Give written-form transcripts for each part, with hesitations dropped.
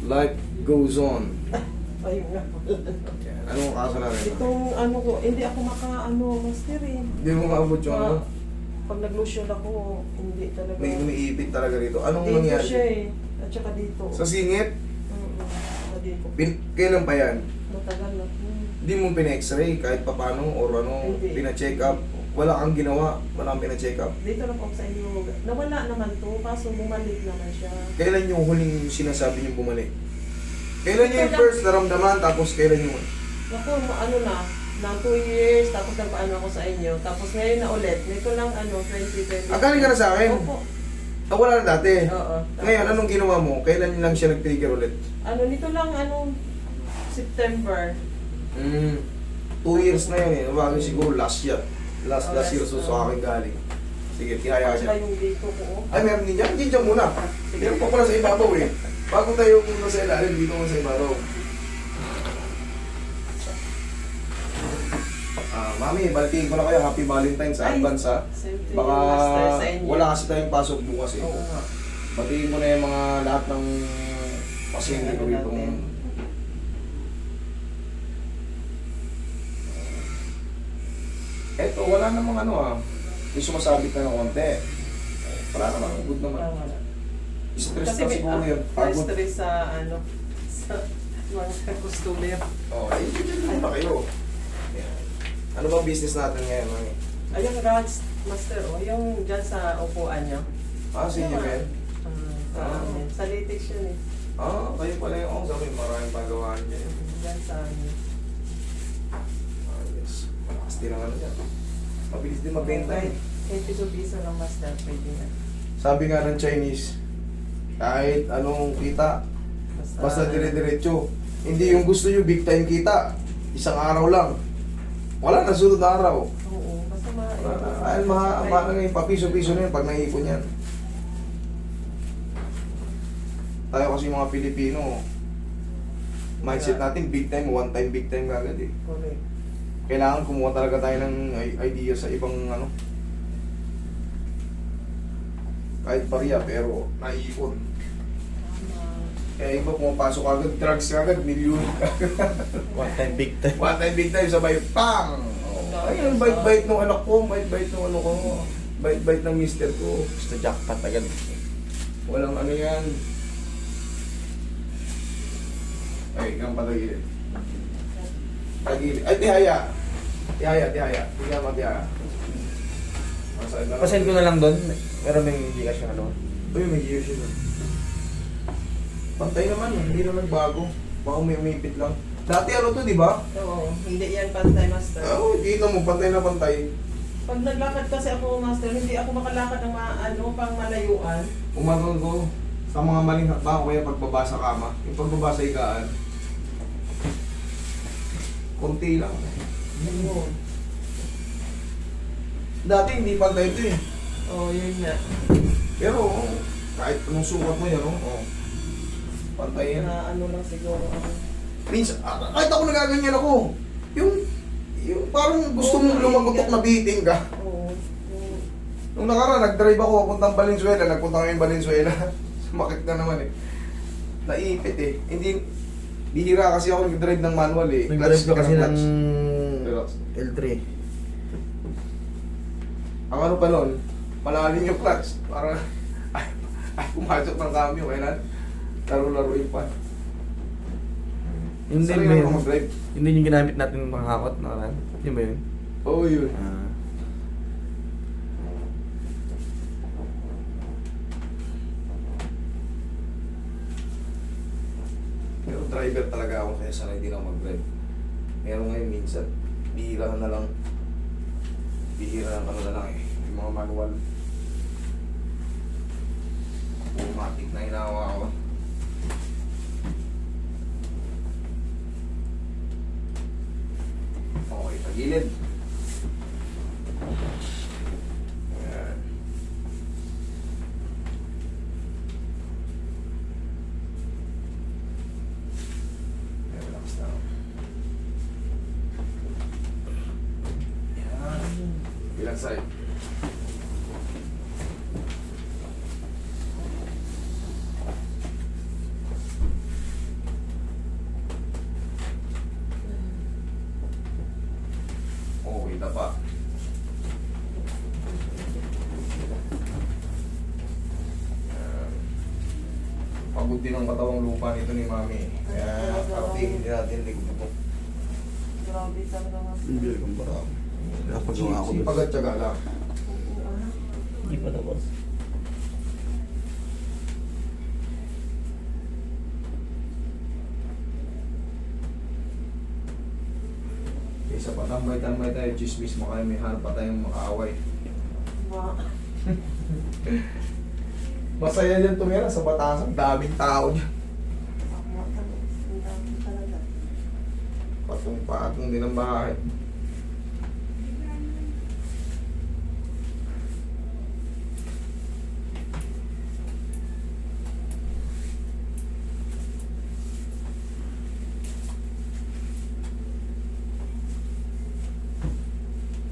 Life goes on. Ayun nga pala. Yan. Anong kaso natin? Itong ano ko, hindi ako maka-ano, master eh. Hindi mo maabot yung ano? Pag nag-lotion ako, hindi talaga. May umiipit talaga rito. Anong Dito nangyari? siya eh. At saka dito. Sa singit? Saka dito. Kailan pa yan? Matagal na. Hindi mo pina-x-ray kahit papano or ano, Hindi. pina-check up. Wala kang ginawa, wala kang pina-check up. Dito lang ako sa inyo. Nawala naman to, kaso bumalik naman siya. Kailan yung huling sinasabi niyo bumalik? Kailan niyo yung first naramdaman, tapos kailan yung... Ako, ano na 2 years, tapos nagpaano ako sa inyo. Tapos ngayon na ulit, nito lang 2020. Galing ka na sa akin? Opo. Wala na dati. Oo. Ngayon, anong ginawa mo? Kailan lang siya nag-trigger ulit? Nito lang, September. 2 years na yun eh. Bagay siguro last year. Last year, so sa akin galing. Sige, tihaya Saka siya. yung dito ko. Ay, meron din dyan. Dyan muna. Meron pa pala sa ibabaw eh. Bago tayo muna sa ilalim, dito muna sa ibabaw. Mami, balitiin ko na kayo. Happy Valentine's sa advance ha. Same to you, Baka master, sa inyo. wala kasi tayong pasok bukas eh. Oo nga. Batiin ko na yung mga lahat ng pasyente ko rito. Eto, wala namang yung sumasabit na ng konti. Wala naman, good naman. Wala. Stress Kasi na may siguro yun. Pagod. stress sa sa mga customer. Oh, ay, dyan na kayo. Ayan. Ano bang business natin ngayon, mami? Ayun, Raj, master, yung dyan sa upuan niya. Senior yan? Sa latex yun eh. Kayo pala yung sabi, maraming pagawaan dyan. Dyan sa amin. Yes. Malakas din ang ano dyan. Mabilis din mabenta eh. Piso-piso lang master, pwede na. Sabi nga ng Chinese, kahit anong kita, basta dire-diretso. Hindi yung gusto nyo big time kita, isang araw lang. Wala na sunod na araw. Oo, basta Ay, mahal nga papiso-piso na yun pag naipon yan. Tayo kasi mga Pilipino, mindset natin big time, one time big time agad eh. Correct. Kailangan kumuha talaga tayo ng idea sa ibang kahit pariya pero naiipon. Kaya iba pumapasok agad, drugs agad, milyon One time, big time. one time big time, sabay pang! Ayun, bite-bite ng anak ko, bite-bite ng ano ko, bite-bite ng mister ko. Gusto jackpot agad. Walang ano yan. Ay, kang patagilid. Tagilid. Ay, tihaya. Tihaya. Tihaya matihaya. Pasend ko na lang doon. Pero may hindi ka siya ano. Uy, may gear siya doon. Pantay naman, hindi naman bago. Baka may umipit lang. Dati ano to, di ba? Oo, hindi yan pantay master. Oo, dito mo, pantay na pantay. Pag naglakad kasi ako master, hindi ako makalakad ng pang malayuan. Umagal ko sa mga maling hakbang ko kaya pagbaba sa kama. Yung pagbaba sa higaan, konti lang. Yun. Dati hindi pantay ito eh. Oo, yun nga. Pero kahit anong sukat mo yan, pantay yan. Na ano lang siguro ako. Minsan, kahit ako nagaganyan ako, yung parang gusto mong lumagutok na biting ka. Oo. Nung nakaraan, nag-drive ako papuntang Valenzuela, nagpunta kami Valenzuela. Sumakit na naman eh. Naipit eh. Hindi, bihira kasi ako nag-drive ng manual eh. Nag-drive ka kasi ng Relax. L3. Ang ano pa nun, malalim yung clutch. Parang, ay pumasok ng cambio, kailan? Laro-laruin pa. Yun din Sarili ba ako yun? mag-drive. Yun din yung ginamit natin mga hakot nakaraan. Yun ba yun? Oo, yun. Pero driver talaga ako kaya sana hindi na ako mag-drive. Meron ngayon minsan, bihira na lang. Bihira ng ano na lang eh. Yung mga manual. Automatic na hinawa ko. Okay, tagilid. Ayan. Relax na. Ayan. Ilang side? pa. Yan. Pagod din ang katawang lupa nito ni Mami. Kaya parating din natin likod ito. Grabe talaga mas. Hindi kang parang. Napagawa ako. Sipag at tiyaga lang. Hindi pa tapos. Isa pa, tambay-tambay tayo, chismis mo kayo, may hanap pa tayong makaaway. Ma. Masaya dyan tumira sa Batasan, daming tao dyan. Tama talaga. Ang dami talaga. Patong-patong din ang bahay.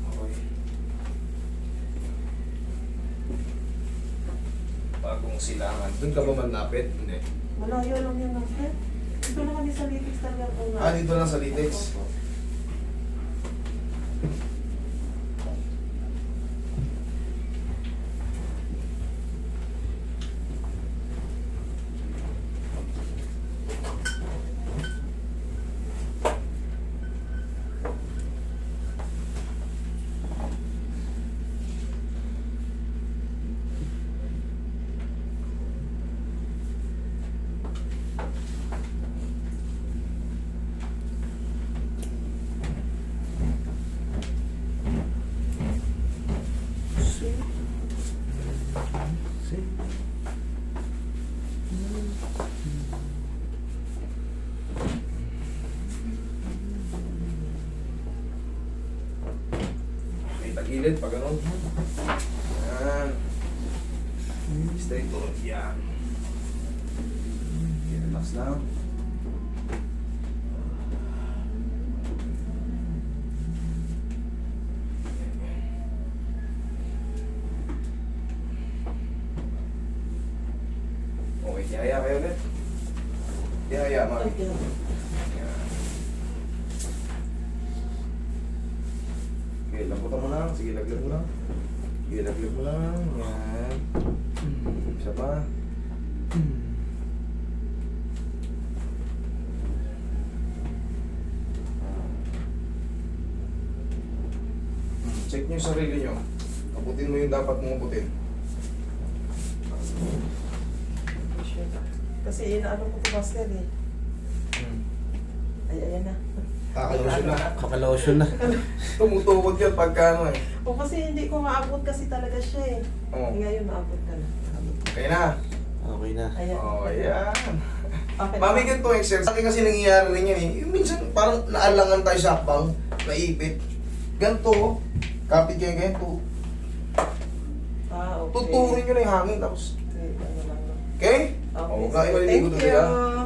Okay. Bagong silangan. Doon ka ba man lapit? Hindi. Malayo lang yun ng step. Dito na kami sa Litix talaga kung Ah, dito lang sa Litex. Opo. May tagilid, pag ganun. Yan. Straight to. Yan. Okay, relax lang. Okay, tihaya kayo ulit. Tihaya, mami. Yan. Okay, lambutan mo lang. Sige, laglag mo lang. Sige, laglag mo lang. Yan. Isa pa. Check nyo yung sarili nyo. Abutin mo yung dapat mong abutin. Kasi inaano ko ito master eh. Ay, ayan na. Kakalotion na. Makalotion na. Tumutukod yan pagka ano eh. O kasi hindi ko maabot kasi talaga siya eh. Oo. Ngayon maabot ka na. Okay na. Okay na. Ayan. Oh, yan. Okay. Mami, ganito exercise. Sa akin kasi nangyayari rin yan eh. Yung minsan parang naalangan tayo sa akbang, naipit. Ganito, kapit kayo ganito. Ah, okay. Tuturin nyo na yung hangin tapos. Okay, ano lang, no? Okay? Okay, Oh, sige. kain maliligo Thank doon you. sila.